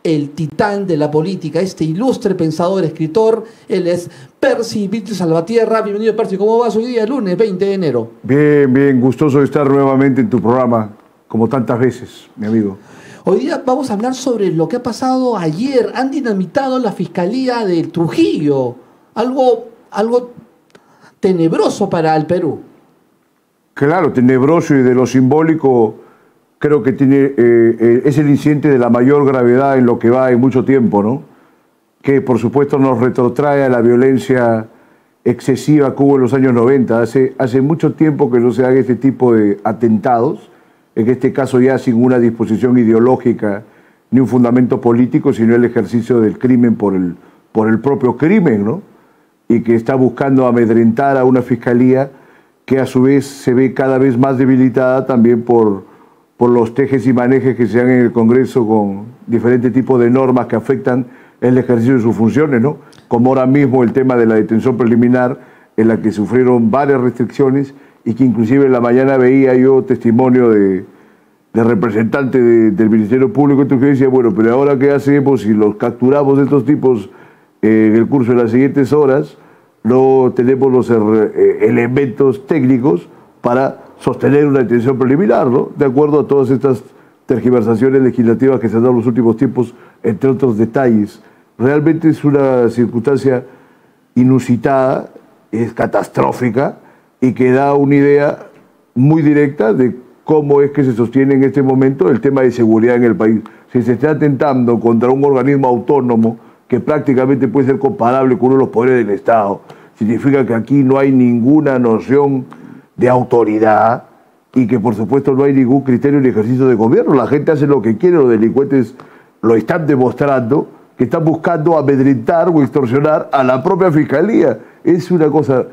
el titán de la política, este ilustre pensador, escritor. Él es Percy Víctor Salvatierra. Bienvenido, Percy. ¿Cómo vas hoy día, lunes 20 de enero? Bien, bien. Gustoso de estar nuevamente en tu programa, como tantas veces, mi amigo. Hoy día vamos a hablar sobre lo que ha pasado ayer. Han dinamitado la Fiscalía de Trujillo. Algo tenebroso para el Perú. Claro, tenebroso, y de lo simbólico creo que es el incidente de la mayor gravedad en lo que va en mucho tiempo, ¿no? Que por supuesto nos retrotrae a la violencia excesiva que hubo en los años 90. Hace mucho tiempo que no se haga este tipo de atentados, en este caso ya sin una disposición ideológica ni un fundamento político, sino el ejercicio del crimen por el propio crimen, ¿no? Y que está buscando amedrentar a una fiscalía que a su vez se ve cada vez más debilitada también por los tejes y manejes que se dan en el Congreso con diferentes tipos de normas que afectan el ejercicio de sus funciones, ¿no? Como ahora mismo el tema de la detención preliminar, en la que sufrieron varias restricciones y que inclusive en la mañana veía yo testimonio de representante del Ministerio Público, que decía, bueno, pero ahora ¿qué hacemos si los capturamos estos tipos en el curso de las siguientes horas? No tenemos los elementos técnicos para sostener una detención preliminar, ¿no? De acuerdo a todas estas tergiversaciones legislativas que se han dado en los últimos tiempos, entre otros detalles. Realmente es una circunstancia inusitada, es catastrófica y que da una idea muy directa de cómo es que se sostiene en este momento el tema de seguridad en el país. Si se está atentando contra un organismo autónomo que prácticamente puede ser comparable con uno de los poderes del Estado, significa que aquí no hay ninguna noción de autoridad y que por supuesto no hay ningún criterio de ejercicio de gobierno. La gente hace lo que quiere, los delincuentes lo están demostrando, que están buscando amedrentar o extorsionar a la propia fiscalía. Es una cosa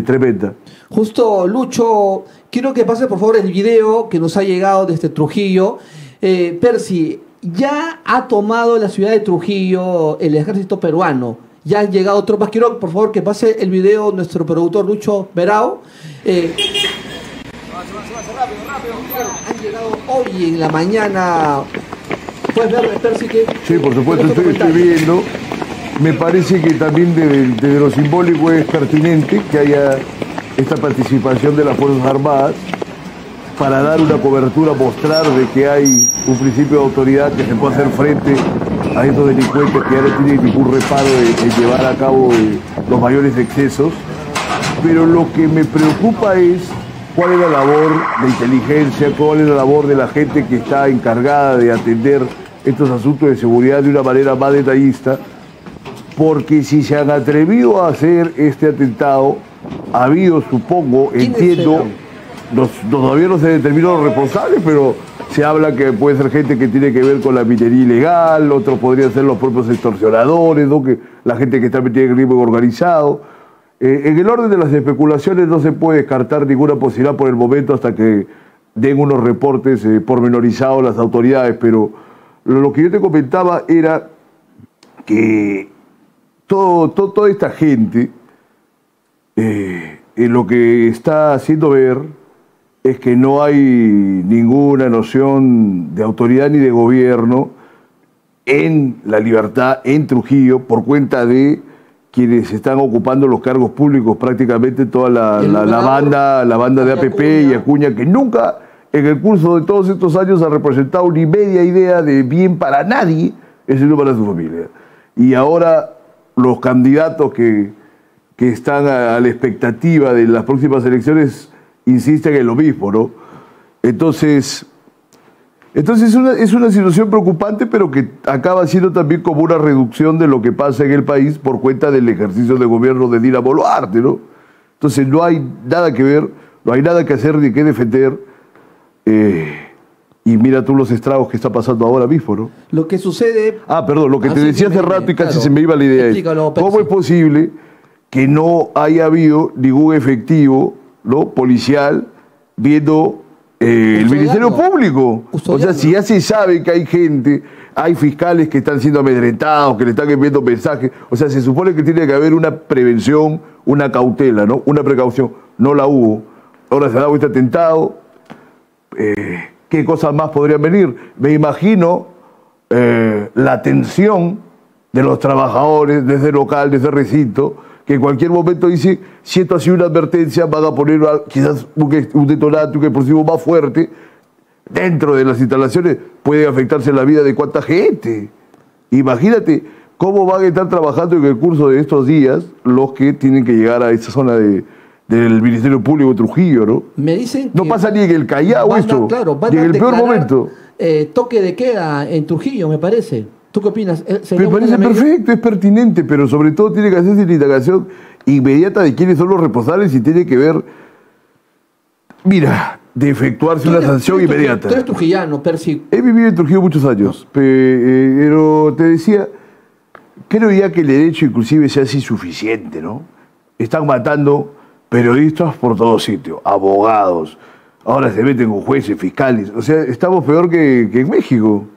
tremenda. Justo, Lucho, quiero que pase por favor el video que nos ha llegado desde Trujillo. Percy, ya ha tomado la ciudad de Trujillo el ejército peruano. Ya han llegado tropas. Quiero, por favor, que pase el video nuestro productor Lucho Berao. Rápido. Han llegado hoy en la mañana. ¿Puedes ver, Percy, que...? Sí, por supuesto, estoy viendo. Me parece que también desde lo simbólico es pertinente que haya esta participación de las Fuerzas Armadas para dar una cobertura, mostrar de que hay un principio de autoridad que se puede hacer frente a estos delincuentes que ya no tienen ningún reparo en llevar a cabo los mayores excesos. Pero lo que me preocupa es cuál es la labor de inteligencia, cuál es la labor de la gente que está encargada de atender estos asuntos de seguridad de una manera más detallista, porque si se han atrevido a hacer este atentado, ha habido, supongo, entiendo, todavía no se determinó los responsables, pero se habla que puede ser gente que tiene que ver con la minería ilegal, otros podrían ser los propios extorsionadores, ¿no? Que la gente que está metida en el crimen organizado. En el orden de las especulaciones no se puede descartar ninguna posibilidad por el momento hasta que den unos reportes pormenorizados las autoridades, pero lo que yo te comentaba era que toda esta gente lo que está haciendo ver es que no hay ninguna noción de autoridad ni de gobierno en La Libertad, en Trujillo, por cuenta de quienes están ocupando los cargos públicos, prácticamente toda la banda de APP y Acuña, que nunca en el curso de todos estos años ha representado ni media idea de bien para nadie, excepto para su familia. Y ahora los candidatos que están a la expectativa de las próximas elecciones insisten en lo mismo, ¿no? Entonces es una situación preocupante, pero que acaba siendo también como una reducción de lo que pasa en el país por cuenta del ejercicio de gobierno de Dina Boluarte, ¿no? Entonces no hay nada que ver, no hay nada que hacer ni que defender. Y mira tú los estragos que está pasando ahora mismo, ¿no? Lo que sucede... Perdón, lo que te decía hace rato y casi se me iba la idea. Explícalo, ¿Cómo es posible que no haya habido ningún efectivo, ¿no?, policial viendo el Ministerio Público? O sea, si ya se sabe que hay gente, hay fiscales que están siendo amedrentados, que le están enviando mensajes, o sea, se supone que tiene que haber una prevención, una cautela, ¿no?, una precaución. No la hubo. Ahora se ha dado este atentado. ¿Qué cosas más podrían venir? Me imagino la atención de los trabajadores desde local, desde recinto, que en cualquier momento dice, si esto ha sido una advertencia, van a poner quizás un detonante, un explosivo más fuerte, dentro de las instalaciones puede afectarse la vida de cuánta gente. Imagínate cómo van a estar trabajando en el curso de estos días los que tienen que llegar a esa zona del Ministerio Público de Trujillo, ¿no? Me dicen que no pasa ni en el Callao esto, ni en el peor momento. Toque de queda en Trujillo, me parece. ¿Tú qué opinas? Me parece perfecto, es pertinente, pero sobre todo tiene que hacerse la indagación inmediata de quiénes son los responsables y tiene que ver, mira, de efectuarse una sanción inmediata. Tú eres trujillano, Percy. He vivido en Trujillo muchos años, pero te decía, creo ya que el derecho inclusive se hace insuficiente, ¿no? Están matando periodistas por todos sitios, abogados, ahora se meten con jueces, fiscales, o sea, estamos peor que en México.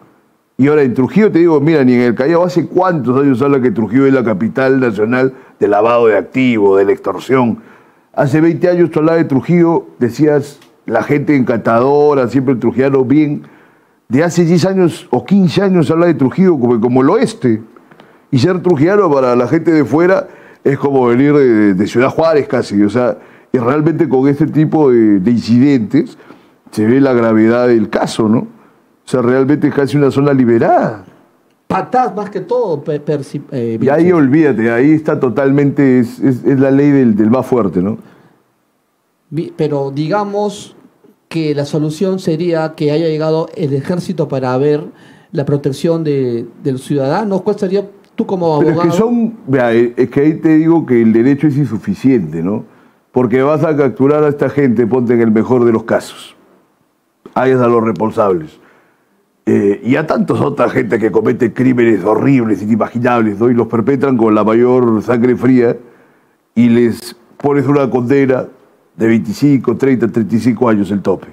Y ahora en Trujillo te digo, mira, ni en el Callao, ¿hace cuántos años habla que Trujillo es la capital nacional del lavado de activos, de la extorsión? Hace 20 años tú hablabas de Trujillo, decías, la gente encantadora, siempre el trujillano bien. De hace 10 años o 15 años habla de Trujillo como el oeste. Y ser trujillano para la gente de fuera es como venir de Ciudad Juárez casi. O sea, y realmente con este tipo de incidentes se ve la gravedad del caso, ¿no? O sea, realmente es casi una zona liberada. Patás más que todo, Percy. Y ahí olvídate, ahí está totalmente, es la ley del más fuerte, ¿no? Pero digamos que la solución sería que haya llegado el ejército para ver la protección de los ciudadanos. ¿Cuál sería tú como abogado? Pero es que ahí te digo que el derecho es insuficiente, ¿no? Porque vas a capturar a esta gente, ponte en el mejor de los casos. Hayas a los responsables. Y a tantos otra gente que comete crímenes horribles, inimaginables, ¿no? Y los perpetran con la mayor sangre fría y les pones una condena de 25, 30, 35 años el tope.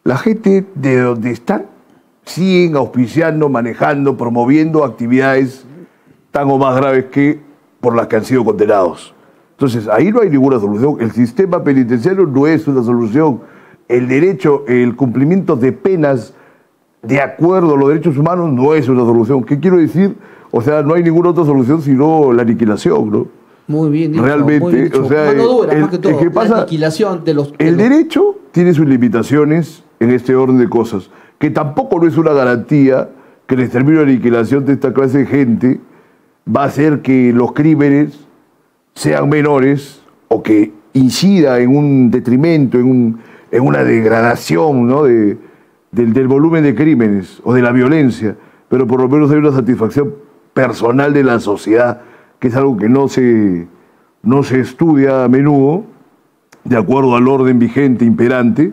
La gente de donde están siguen auspiciando, manejando, promoviendo actividades tan o más graves que por las que han sido condenados. Entonces, ahí no hay ninguna solución. El sistema penitenciario no es una solución. El derecho, el cumplimiento de penas de acuerdo a los derechos humanos no es una solución. ¿Qué quiero decir? O sea, no hay ninguna otra solución sino la aniquilación, ¿no? Muy bien dicho. Realmente, muy bien dicho. O sea, mano dura, más que todo, ¿qué pasa? La aniquilación de los... El derecho tiene sus limitaciones en este orden de cosas, que tampoco no es una garantía que el exterminio y la aniquilación de esta clase de gente va a hacer que los crímenes sean menores o que incida en un detrimento, en una degradación, ¿no? del volumen de crímenes o de la violencia, pero por lo menos hay una satisfacción personal de la sociedad, que es algo que no se estudia a menudo, de acuerdo al orden vigente, imperante,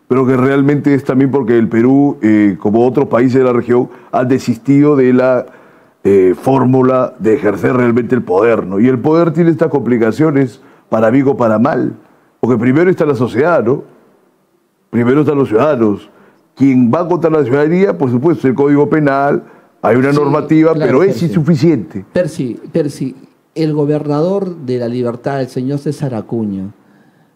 pero que realmente es también porque el Perú, como otros países de la región, han desistido de la fórmula de ejercer realmente el poder, ¿no? Y el poder tiene estas complicaciones, para bien o para mal, porque primero está la sociedad, ¿no? Primero están los ciudadanos. Quien va contra la ciudadanía, por supuesto, el Código Penal, hay una normativa, claro, pero es insuficiente. Percy, el gobernador de La Libertad, el señor César Acuña,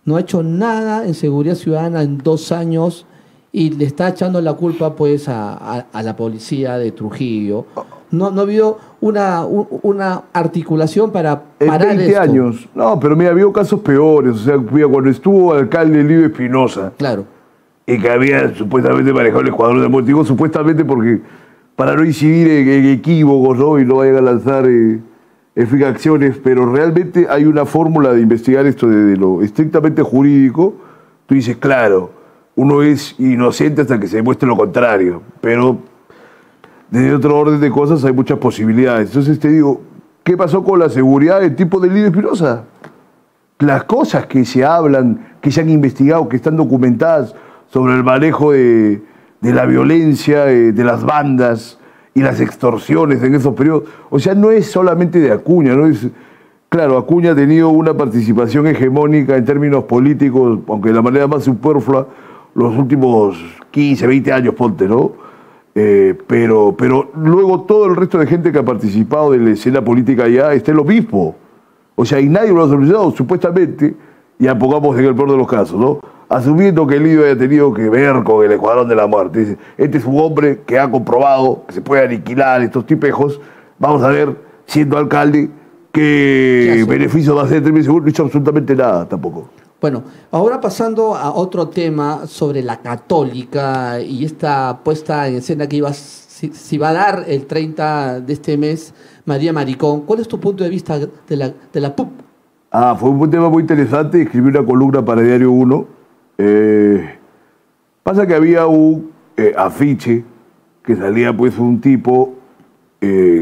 no ha hecho nada en seguridad ciudadana en 2 años y le está echando la culpa pues a la policía de Trujillo. No ha habido una articulación para parar en 20 esto. años. No, pero mira, había casos peores. O sea, cuando estuvo alcalde Livio Espinosa. Claro. Y que había supuestamente manejado el escuadrón de muerte. Digo supuestamente porque para no incidir en equívocos, ¿no? Y no vayan a lanzar acciones, pero realmente hay una fórmula de investigar esto de lo estrictamente jurídico. Tú dices, claro, uno es inocente hasta que se demuestre lo contrario, pero desde otro orden de cosas hay muchas posibilidades. Entonces te digo, ¿qué pasó con la seguridad del tipo de Livio Espinosa? Las cosas que se hablan, que se han investigado, que están documentadas sobre el manejo de la violencia, de las bandas y las extorsiones en esos periodos. O sea, no es solamente de Acuña, ¿no? Claro, Acuña ha tenido una participación hegemónica en términos políticos, aunque de la manera más superflua, los últimos 15, 20 años, ponte, ¿no? Pero luego todo el resto de gente que ha participado de la escena política allá está en lo mismo. O sea, y nadie lo ha solucionado, supuestamente, ya pongamos en el peor de los casos, ¿no? asumiendo que el líder haya tenido que ver con el Escuadrón de la Muerte. Dice, este es un hombre que ha comprobado que se puede aniquilar estos tipejos, vamos a ver, siendo alcalde, qué beneficio va a hacer, no ha hecho absolutamente nada tampoco. Bueno, ahora pasando a otro tema sobre la Católica y esta puesta en escena que si va a dar el 30 de este mes, María Maricón, ¿cuál es tu punto de vista de la PUC? Fue un tema muy interesante, escribí una columna para Diario 1. Pasa que había un afiche que salía pues un tipo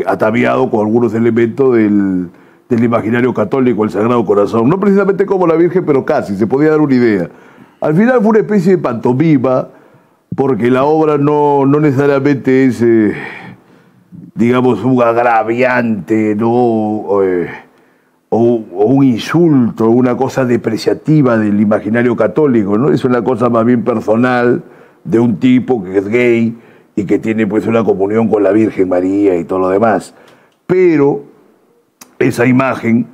ataviado con algunos elementos del imaginario católico, el Sagrado Corazón. No precisamente como la Virgen, pero casi, se podía dar una idea. Al final fue una especie de pantomima, porque la obra no necesariamente es, digamos, un agraviante, ¿no? O un insulto, una cosa depreciativa del imaginario católico, ¿no? Es una cosa más bien personal de un tipo que es gay y que tiene pues una comunión con la Virgen María y todo lo demás. Pero esa imagen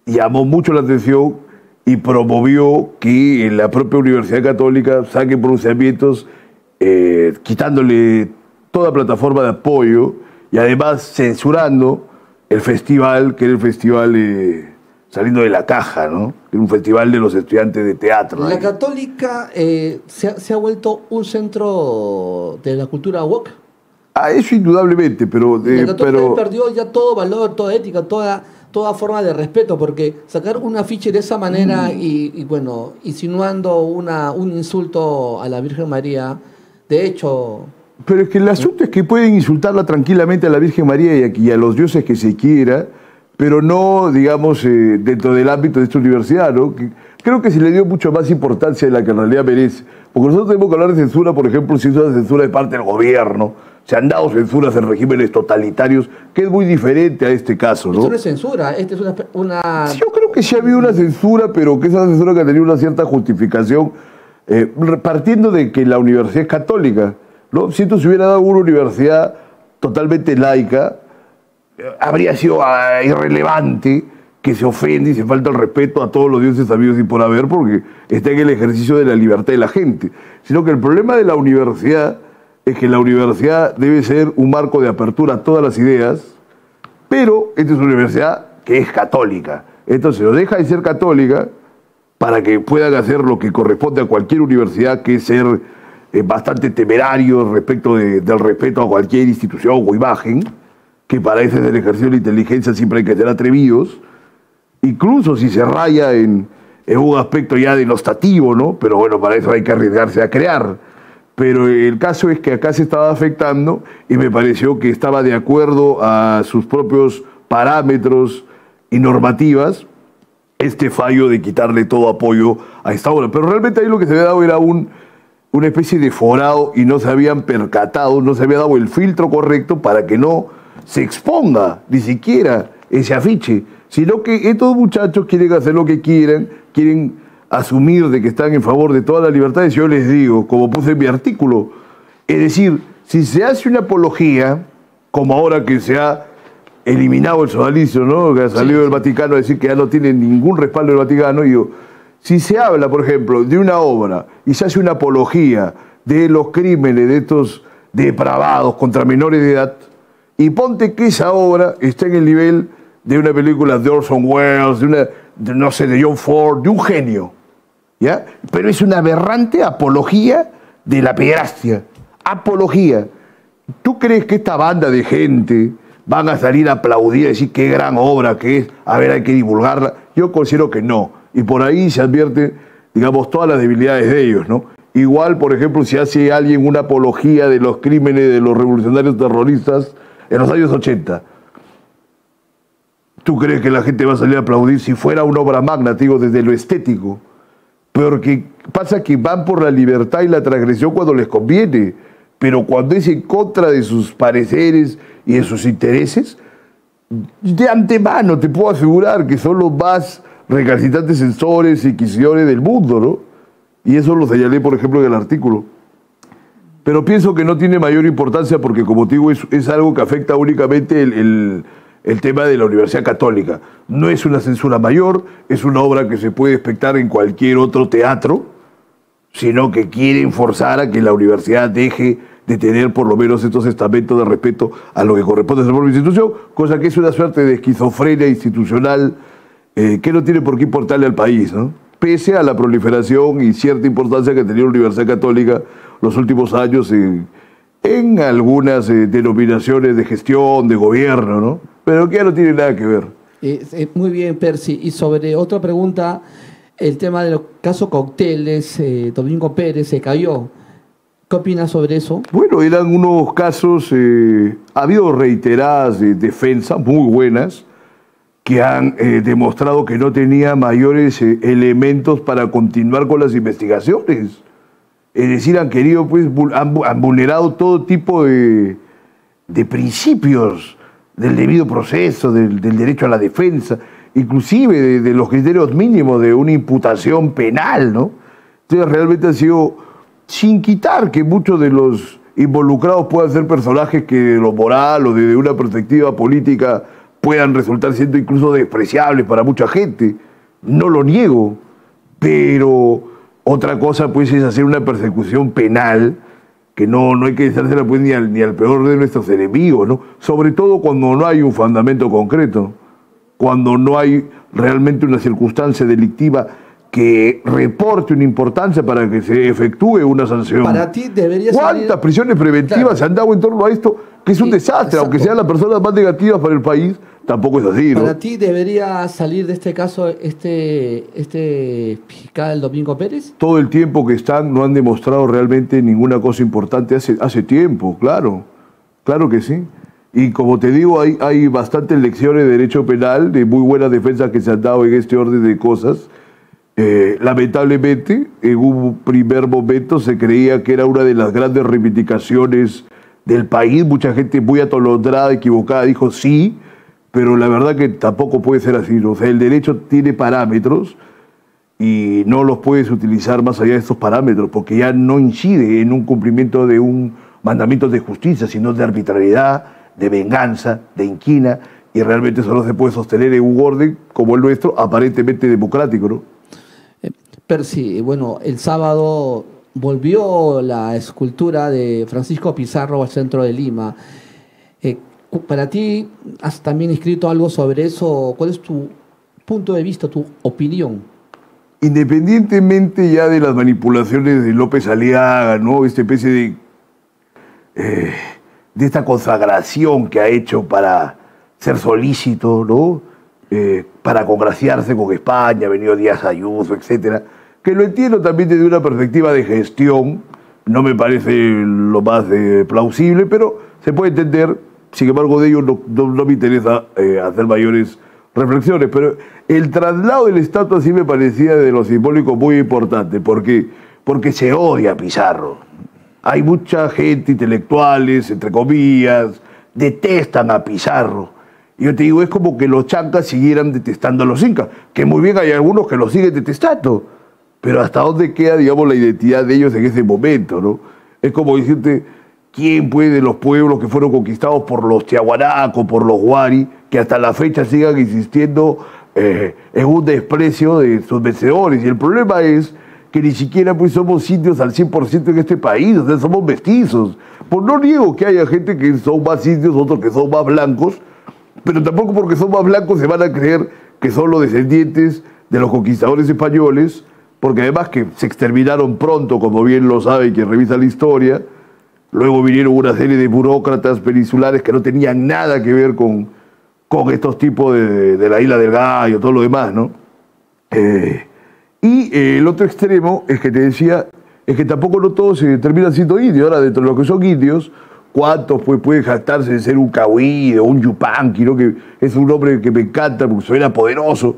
llamó mucho la atención y promovió que en la propia Universidad Católica saque pronunciamientos quitándole toda plataforma de apoyo y además censurando el festival, que era el festival Saliendo de la Caja, ¿no? Era un festival de los estudiantes de teatro. ¿La Católica se ha vuelto un centro de la cultura woke? Eso indudablemente, pero... la Católica perdió ya todo valor, toda ética, toda forma de respeto, porque sacar un afiche de esa manera y bueno, insinuando un insulto a la Virgen María, de hecho... Pero es que el asunto es que pueden insultarla tranquilamente a la Virgen María y a los dioses que se quiera, pero no, digamos, dentro del ámbito de esta universidad, ¿no? Creo que se le dio mucho más importancia de la que en realidad merece. Porque nosotros tenemos que hablar de censura, por ejemplo, si es una censura de parte del gobierno. Se han dado censuras en regímenes totalitarios, que es muy diferente a este caso, ¿no? Esto no es censura, esto es una... Yo creo que sí ha habido una censura, pero que esa censura que ha tenido una cierta justificación, partiendo de que la universidad es católica, ¿no? Si esto se hubiera dado una universidad totalmente laica, habría sido irrelevante que se ofende y se falta el respeto a todos los dioses sabidos y por haber, porque está en el ejercicio de la libertad de la gente. Sino que el problema de la universidad es que la universidad debe ser un marco de apertura a todas las ideas, pero esta es una universidad que es católica. Entonces lo deja de ser católica para que puedan hacer lo que corresponde a cualquier universidad, que es ser bastante temerario respecto del respeto a cualquier institución o imagen, que para ese es el ejercicio de la inteligencia, siempre hay que ser atrevidos, incluso si se raya en un aspecto ya denostativo, ¿no? Pero bueno, para eso hay que arriesgarse a crear. Pero el caso es que acá se estaba afectando y me pareció que estaba de acuerdo a sus propios parámetros y normativas este fallo de quitarle todo apoyo a esta obra. Pero realmente ahí lo que se había dado era una especie de forado y no se habían percatado, no se había dado el filtro correcto para que no se exponga ni siquiera ese afiche, sino que estos muchachos quieren hacer lo que quieran, quieren asumir de que están en favor de todas las libertades. Yo les digo, como puse en mi artículo, es decir, si se hace una apología, como ahora que se ha eliminado el sodalicio, ¿no? Que ha salido del Vaticano a decir que ya no tiene ningún respaldo del Vaticano, digo, si se habla, por ejemplo, de una obra y se hace una apología de los crímenes de estos depravados contra menores de edad, y ponte que esa obra está en el nivel de una película de Orson Welles, no sé, de John Ford, de un genio, ¿ya? Pero es una aberrante apología de la pederastia. Apología. ¿Tú crees que esta banda de gente van a salir a aplaudir y decir qué gran obra que es? A ver, hay que divulgarla. Yo considero que no. Y por ahí se advierten, digamos, todas las debilidades de ellos, ¿no? Igual, por ejemplo, si hace alguien una apología de los crímenes de los revolucionarios terroristas en los años 80, ¿tú crees que la gente va a salir a aplaudir si fuera una obra magna, te digo, desde lo estético? Porque pasa que van por la libertad y la transgresión cuando les conviene, pero cuando es en contra de sus pareceres y de sus intereses, de antemano te puedo asegurar que son los más recalcitrantes censores y inquisidores del mundo, ¿no? Y eso lo señalé, por ejemplo, en el artículo. Pero pienso que no tiene mayor importancia porque, como te digo, es algo que afecta únicamente el tema de la Universidad Católica. No es una censura mayor, es una obra que se puede espectar en cualquier otro teatro sino que quieren forzar a que la universidad deje de tener por lo menos estos estamentos de respeto a lo que corresponde a su propia institución, cosa que es una suerte de esquizofrenia institucional que no tiene por qué importarle al país, ¿no? Pese a la proliferación y cierta importancia que ha tenido la Universidad Católica los últimos años en algunas denominaciones de gestión, de gobierno, ¿no? Pero que ya no tiene nada que ver. Muy bien, Percy. Y sobre otra pregunta, el tema de los casos cócteles, Domingo Pérez se cayó. ¿Qué opinas sobre eso? Bueno, eran unos casos, ha habido reiteradas defensas muy buenas que han demostrado que no tenía mayores elementos para continuar con las investigaciones. Es decir, han querido, pues, han vulnerado todo tipo de principios del debido proceso, del derecho a la defensa, inclusive de los criterios mínimos de una imputación penal, ¿no? Entonces realmente han sido, sin quitar que muchos de los involucrados puedan ser personajes que de lo moral o desde una perspectiva política puedan resultar siendo incluso despreciables para mucha gente, no lo niego, pero otra cosa pues es hacer una persecución penal que no hay que dejársela pues ni al peor de nuestros enemigos, ¿no? Sobre todo cuando no hay un fundamento concreto, cuando no hay realmente una circunstancia delictiva que reporte una importancia para que se efectúe una sanción. Para ti debería ser... ¿Cuántas prisiones preventivas se han dado en torno a esto? Que es un desastre, exacto. Aunque sean las personas más negativas para el país, tampoco es así, ¿no? Para ti debería salir de este caso este fiscal Domingo Pérez. Todo el tiempo que están no han demostrado realmente ninguna cosa importante hace tiempo, claro que sí. Y como te digo, hay bastantes lecciones de derecho penal, de muy buenas defensas que se han dado en este orden de cosas. Lamentablemente, en un primer momento se creía que era una de las grandes reivindicaciones del país. Mucha gente muy atolondrada, equivocada, dijo sí, pero la verdad que tampoco puede ser así, ¿no? O sea, el derecho tiene parámetros y no los puedes utilizar más allá de estos parámetros, porque ya no incide en un cumplimiento de un mandamiento de justicia, sino de arbitrariedad, de venganza, de inquina, y realmente eso no se puede sostener en un orden como el nuestro, aparentemente democrático, ¿no? Percy, bueno, el sábado volvió la escultura de Francisco Pizarro al centro de Lima. Para ti, ¿has también escrito algo sobre eso? ¿Cuál es tu punto de vista, tu opinión? Independientemente ya de las manipulaciones de López Aliaga, ¿no? Esta especie de esta consagración que ha hecho para ser solícito, ¿no? Para congraciarse con España, ha venido Díaz Ayuso, etcétera, que lo entiendo también desde una perspectiva de gestión, no me parece lo más plausible, pero se puede entender. Sin embargo, de ello no me interesa hacer mayores reflexiones, pero el traslado del estatua sí me parecía de lo simbólico muy importante, porque se odia a Pizarro. Hay mucha gente, intelectuales, entre comillas, detestan a Pizarro. Y yo te digo, es como que los chancas siguieran detestando a los incas, que muy bien hay algunos que los siguen detestando, pero ¿hasta dónde queda, digamos, la identidad de ellos en ese momento, ¿no? Es como decirte, ¿quién puede de los pueblos que fueron conquistados por los tiahuanacos, por los huari, que hasta la fecha sigan insistiendo en un desprecio de sus vencedores? Y el problema es que ni siquiera pues somos indios al 100% en este país, o sea, somos mestizos. Pues no niego que haya gente que son más indios, otros que son más blancos, pero tampoco porque son más blancos se van a creer que son los descendientes de los conquistadores españoles, porque además que se exterminaron pronto, como bien lo sabe quien revisa la historia. Luego vinieron una serie de burócratas peninsulares que no tenían nada que ver con estos tipos de la Isla del Gallo, todo lo demás, ¿no? Y el otro extremo es que te decía, es que tampoco no todos se terminan siendo indios. Ahora, dentro de los que son indios, ¿cuántos pues pueden jactarse de ser un cahuí o un yupanqui, ¿no? Que es un nombre que me encanta porque suena poderoso.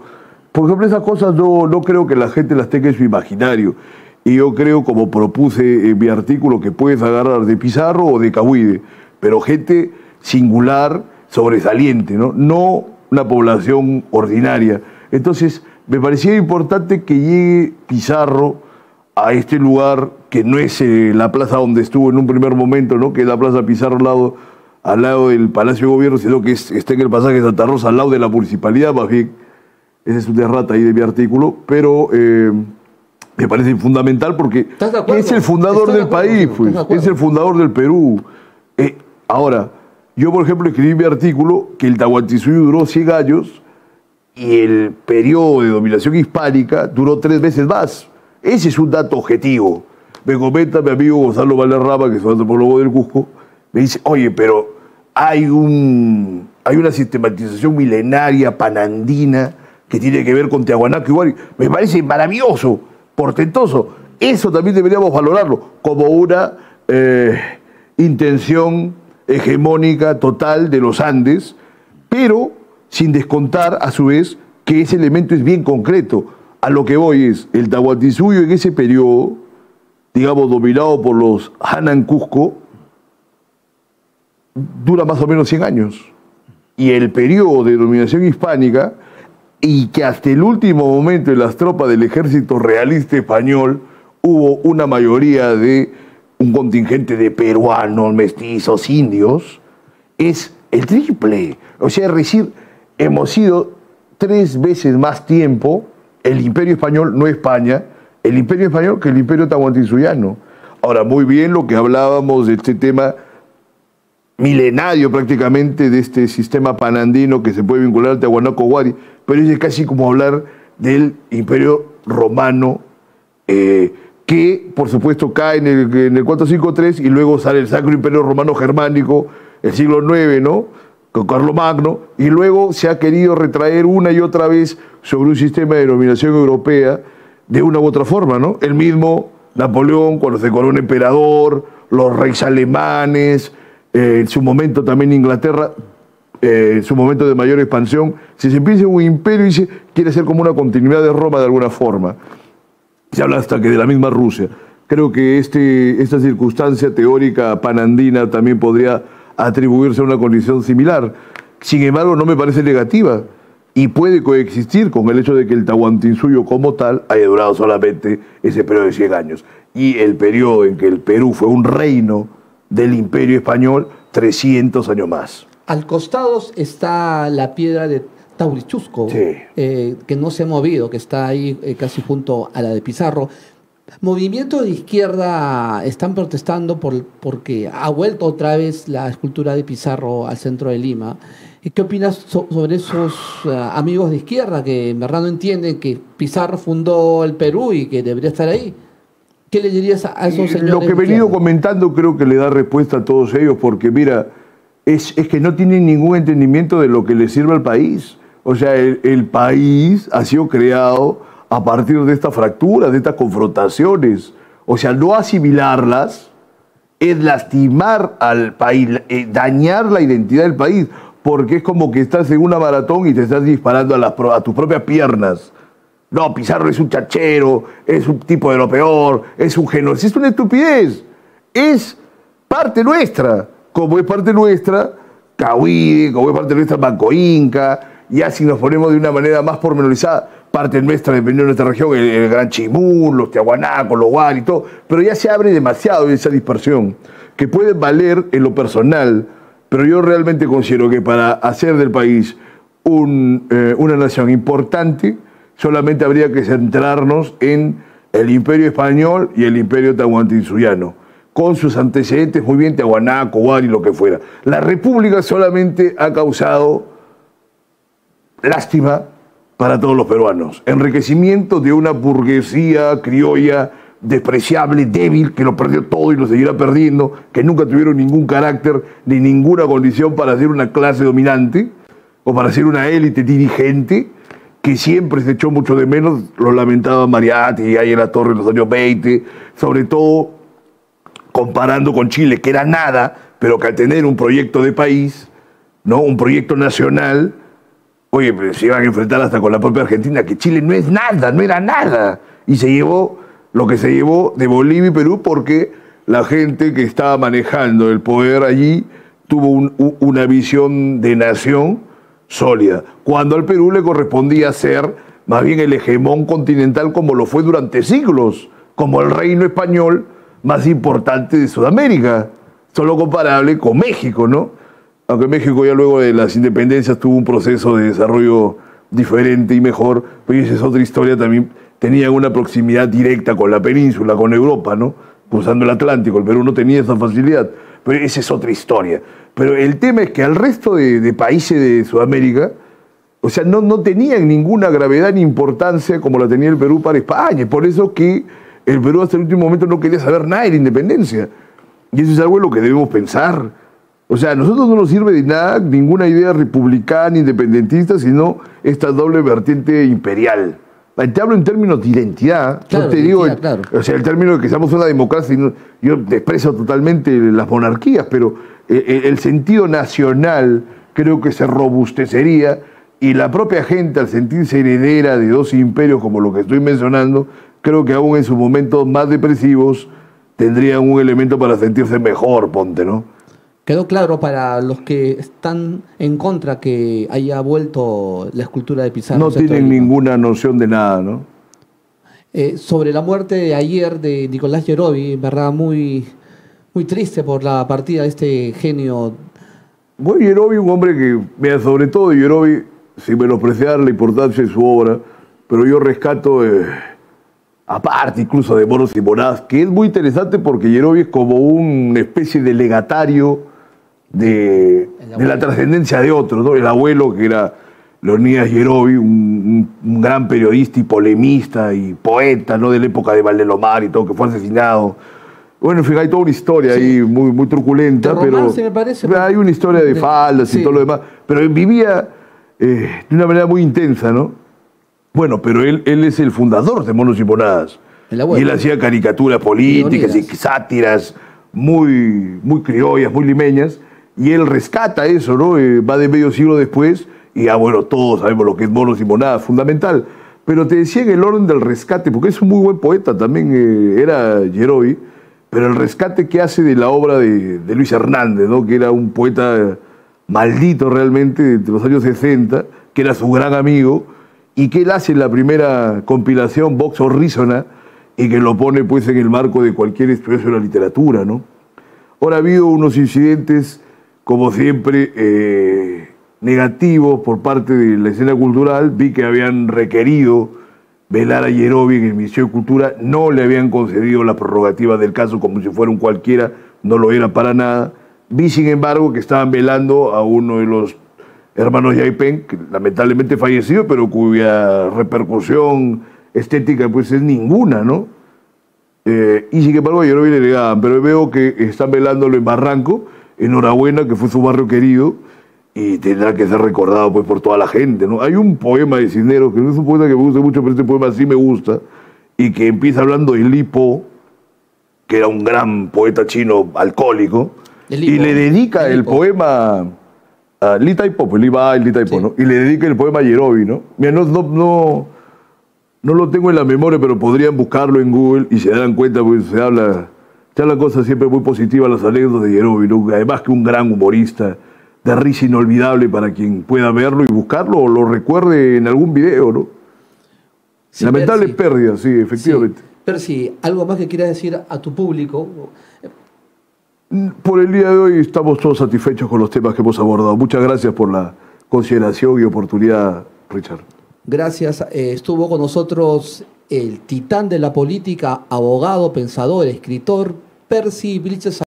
Por ejemplo, esas cosas no creo que la gente las tenga en su imaginario. Y yo creo, como propuse en mi artículo, que puedes agarrar de Pizarro o de Cahuide, pero gente singular, sobresaliente, ¿no? No una población ordinaria. Entonces, me parecía importante que llegue Pizarro a este lugar que no es la plaza donde estuvo en un primer momento, ¿no? Que es la Plaza Pizarro al lado del Palacio de Gobierno, sino que está en el pasaje de Santa Rosa, al lado de la municipalidad, más bien. Ese es un derrata ahí de mi artículo, pero Me parece fundamental porque ¿Estás de acuerdo? es el fundador del país, pues, es el fundador del Perú. Ahora, yo por ejemplo escribí mi artículo que el Tahuantinsuyo duró 100 años y el periodo de dominación hispánica duró 3 veces más. Ese es un dato objetivo. Me comenta mi amigo Gonzalo Valderrama, que es un antropólogo del Cusco, me dice, oye, pero hay una sistematización milenaria panandina que tiene que ver con Tiahuanaco igual. Me parece maravilloso, portentoso. Eso también deberíamos valorarlo como una intención hegemónica total de los Andes, pero sin descontar a su vez que ese elemento es bien concreto. A lo que voy es, el Tahuantinsuyo en ese periodo, digamos, dominado por los Hanan Cusco, dura más o menos 100 años. Y el periodo de dominación hispánica, y que hasta el último momento en las tropas del ejército realista español hubo una mayoría de un contingente de peruanos, mestizos, indios, es el triple. O sea, es decir, hemos sido 3 veces más tiempo el Imperio Español, no España, el Imperio Español que el Imperio Tahuantinsuyano. Ahora, muy bien lo que hablábamos de este tema milenario prácticamente, de este sistema panandino que se puede vincular al Tiahuanaco Huari, pero es casi como hablar del Imperio Romano, que por supuesto cae en el 453 y luego sale el Sacro Imperio Romano Germánico, el siglo IX, ¿no?, con Carlomagno, y luego se ha querido retraer una y otra vez sobre un sistema de dominación europea de una u otra forma, ¿no? El mismo Napoleón, cuando se corona emperador, los reyes alemanes, en su momento también Inglaterra, en su momento de mayor expansión, si se piensa en un imperio y se quiere ser como una continuidad de Roma de alguna forma. Se habla hasta que de la misma Rusia. Creo que esta circunstancia teórica panandina también podría atribuirse a una condición similar. Sin embargo, no me parece negativa y puede coexistir con el hecho de que el Tahuantinsuyo como tal haya durado solamente ese periodo de 100 años. Y el periodo en que el Perú fue un reino del Imperio Español, 300 años más. Al costado está la piedra de Taurichusco, Sí. Que no se ha movido, que está ahí casi junto a la de Pizarro. Movimientos de izquierda están protestando porque ha vuelto otra vez la escultura de Pizarro al centro de Lima. ¿Y qué opinas sobre esos amigos de izquierda que en verdad no entienden que Pizarro fundó el Perú y que debería estar ahí? ¿Qué le dirías a esos señores? Lo que he venido comentando creo que le da respuesta a todos ellos, porque mira, es que no tienen ningún entendimiento de lo que le sirve al país. O sea, el país ha sido creado a partir de estas fracturas, de estas confrontaciones. O sea, no asimilarlas es lastimar al país, dañar la identidad del país, porque es como que estás en una maratón y te estás disparando a tus propias piernas. No, Pizarro es un chachero, es un tipo de lo peor, es un genocida, es una estupidez. Es parte nuestra, como es parte nuestra Cahuide, como es parte nuestra Banco Inca, ya si nos ponemos de una manera más pormenorizada, parte nuestra, dependiendo de nuestra región, el Gran Chimún, los Tiahuanacos, los Huari y todo, pero ya se abre demasiado esa dispersión, que puede valer en lo personal, pero yo realmente considero que para hacer del país una nación importante, solamente habría que centrarnos en el Imperio Español y el Imperio Tahuantinsuyano, con sus antecedentes muy bien Tiahuanaco, Huari, lo que fuera. La República solamente ha causado lástima para todos los peruanos, enriquecimiento de una burguesía criolla despreciable, débil, que lo perdió todo y lo seguirá perdiendo, que nunca tuvieron ningún carácter ni ninguna condición para ser una clase dominante o para ser una élite dirigente, que siempre se echó mucho de menos, lo lamentaba Mariatti y ahí en la Torre en los años 20, sobre todo comparando con Chile, que era nada, pero que al tener un proyecto de país, ¿no?, un proyecto nacional, oye, pues se iban a enfrentar hasta con la propia Argentina, que Chile no es nada, no era nada, y se llevó lo que se llevó de Bolivia y Perú porque la gente que estaba manejando el poder allí tuvo una visión de nación sólida, cuando al Perú le correspondía ser más bien el hegemón continental como lo fue durante siglos, como el reino español más importante de Sudamérica, solo comparable con México, ¿no? Aunque México ya luego de las independencias tuvo un proceso de desarrollo diferente y mejor, pues esa es otra historia también tenían una proximidad directa con la península, con Europa, ¿no? Cruzando el Atlántico. El Perú no tenía esa facilidad, pero esa es otra historia. Pero el tema es que al resto de países de Sudamérica, o sea, no tenían ninguna gravedad ni importancia como la tenía el Perú para España. Es por eso que el Perú hasta el último momento no quería saber nada de la independencia. Y eso es algo en lo que debemos pensar. O sea, a nosotros no nos sirve de nada ninguna idea republicana, independentista, sino esta doble vertiente imperial. Te hablo en términos de identidad. Claro, no te digo, claro. o sea, el término de que seamos una democracia, yo desprecio totalmente las monarquías, pero el sentido nacional creo que se robustecería y la propia gente, al sentirse heredera de dos imperios como lo que estoy mencionando, creo que aún en sus momentos más depresivos tendrían un elemento para sentirse mejor, ponte, ¿no? Quedó claro para los que están en contra que haya vuelto la escultura de Pizarro. No tienen ninguna noción de nada, ¿no? Sobre la muerte de ayer de Nicolás Yerovi, en verdad muy triste por la partida de este genio. Bueno, Yerovi, un hombre que, mira, sobre todo Yerovi, sin menospreciar la importancia de su obra, pero yo rescato, aparte incluso de Moros y Monadas, que es muy interesante porque Yerovi es como una especie de legatario de la trascendencia de otros, ¿no? El abuelo, que era Leonidas Yerovi, un gran periodista y polemista y poeta, ¿no? De la época de Valdelomar y todo, que fue asesinado. Bueno, en fin, hay toda una historia ahí muy truculenta, De pero romance, me parece, hay una historia de faldas y sí, todo lo demás. Pero él vivía de una manera muy intensa, ¿no? Bueno, pero él es el fundador de Monos y Monadas. El abuelo. Y él hacía caricaturas políticas y Leonidas. sátiras muy criollas, muy limeñas. Y él rescata eso, ¿no? Va de medio siglo después y ya, bueno, todos sabemos lo que es Monos y Monadas, fundamental. Pero te decía en el orden del rescate, porque es un muy buen poeta también, era Yerovi, pero el rescate que hace de la obra de Luis Hernández, ¿no? Que era un poeta maldito realmente de los años 60, que era su gran amigo, y que él hace la primera compilación, Vox Horrísona, y que lo pone pues en el marco de cualquier estudio de la literatura, ¿no? Ahora ha habido unos incidentes, como siempre, negativos por parte de la escena cultural. Vi que habían requerido velar a Yerovi en el Ministerio de Cultura, no le habían concedido la prerrogativa del caso como si fuera un cualquiera, no lo era para nada. Vi, sin embargo, que estaban velando a uno de los hermanos Yaipen, que lamentablemente falleció, pero cuya repercusión estética pues es ninguna, ¿no? Y sin embargo a Yerovi le negaban, pero veo que están velándolo en Barranco. Enhorabuena, que fue su barrio querido y tendrá que ser recordado pues por toda la gente, ¿no? Hay un poema de Cisneros, que no es un poeta que me gusta mucho, pero este poema sí me gusta, y que empieza hablando de Li Po, que era un gran poeta chino alcohólico, y le dedica el poema a Li Taipo, pues Li Bai, Li Taipo, sí, ¿no? Y le dedica el poema a Yerovi, ¿no? Mira, no lo tengo en la memoria, pero podrían buscarlo en Google y se darán cuenta, pues se habla cosas siempre muy positivas, las anécdotas de Yerovi, ¿no? Además que un gran humorista, de risa inolvidable para quien pueda verlo y buscarlo o lo recuerde en algún video, ¿no? Sí, lamentable pérdida, sí, efectivamente. Sí. Percy, ¿algo más que quieras decir a tu público? Por el día de hoy estamos todos satisfechos con los temas que hemos abordado. Muchas gracias por la consideración y oportunidad, Richard. Gracias. Estuvo con nosotros el titán de la política, abogado, pensador, escritor, Percy Vilches.